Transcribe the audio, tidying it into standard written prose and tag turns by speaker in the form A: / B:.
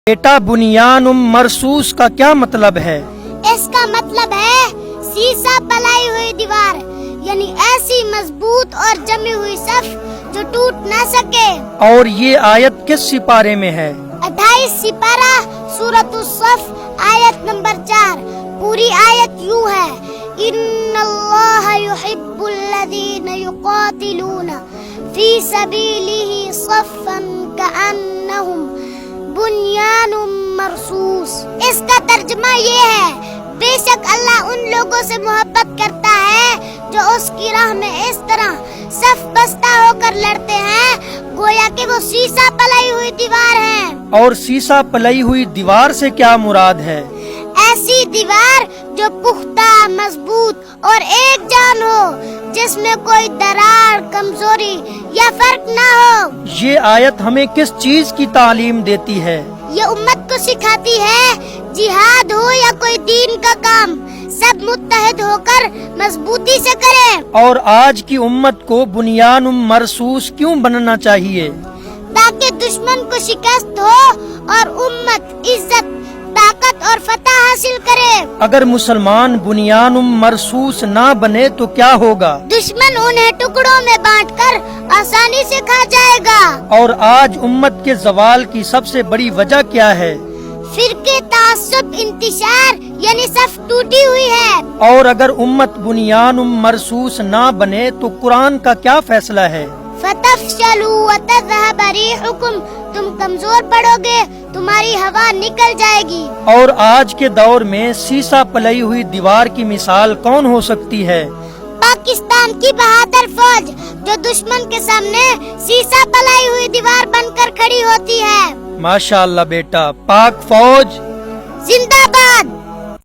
A: بیٹا بنیان مرصوص کا کیا مطلب ہے؟
B: اس کا مطلب ہے سیسا پلائی ہوئی دیوار، یعنی ایسی مضبوط اور جمی ہوئی صف جو ٹوٹ نہ سکے۔
A: اور یہ آیت کس سپارے میں ہے؟
B: 28 سپارہ سورۃ الصف آیت نمبر 4۔ پوری آیت یوں ہے: ان اللہ یحب الذین یقاتلون فی سبیلہ صفا کأنہم بنیان مرصوص۔ اس کا ترجمہ یہ ہے: بے شک اللہ ان لوگوں سے محبت کرتا ہے جو اس کی راہ میں اس طرح صف بستہ ہو کر لڑتے ہیں گویا کہ وہ سیسا پلائی ہوئی دیوار ہے۔
A: اور سیسا پلائی ہوئی دیوار سے کیا مراد ہے؟
B: ایسی دیوار جو پختہ، مضبوط اور ایک جان ہو، جس میں کوئی درار، کمزوری یا فرق نہ ہو۔
A: یہ آیت ہمیں کس چیز کی تعلیم دیتی ہے؟
B: یہ امت کو سکھاتی ہے جہاد ہو یا کوئی دین کا کام، سب متحد ہو کر مضبوطی سے کریں۔
A: اور آج کی امت کو بنیان مرصوص کیوں بننا چاہیے؟
B: تاکہ دشمن کو شکست ہو اور امت عزت، طاقت اور فتح حاصل کرے۔
A: اگر مسلمان بنیان مرصوص نہ بنے تو کیا ہوگا؟
B: دشمن انہیں ٹکڑوں میں بانٹ کر آسانی سے کھا جائے گا۔
A: اور آج امت کے زوال کی سب سے بڑی وجہ کیا ہے؟
B: فرقے، تعصب، انتشار، یعنی صف ٹوٹی ہوئی ہے۔
A: اور اگر امت بنیان مرصوص نہ بنے تو قرآن کا کیا فیصلہ ہے؟
B: فَتَفْشَلُوا وَتَذْهَبَ رِيحُكُمْ، تم کمزور پڑو گے، تمہاری ہوا نکل جائے گی۔
A: اور آج کے دور میں سیسا پلائی ہوئی دیوار کی مثال کون ہو سکتی ہے؟
B: پاکستان کی بہادر فوج جو دشمن کے سامنے سیسا پلائی ہوئی دیوار بن کر کھڑی ہوتی ہے۔
A: ماشاءاللہ بیٹا، پاک فوج
B: زندہ باد۔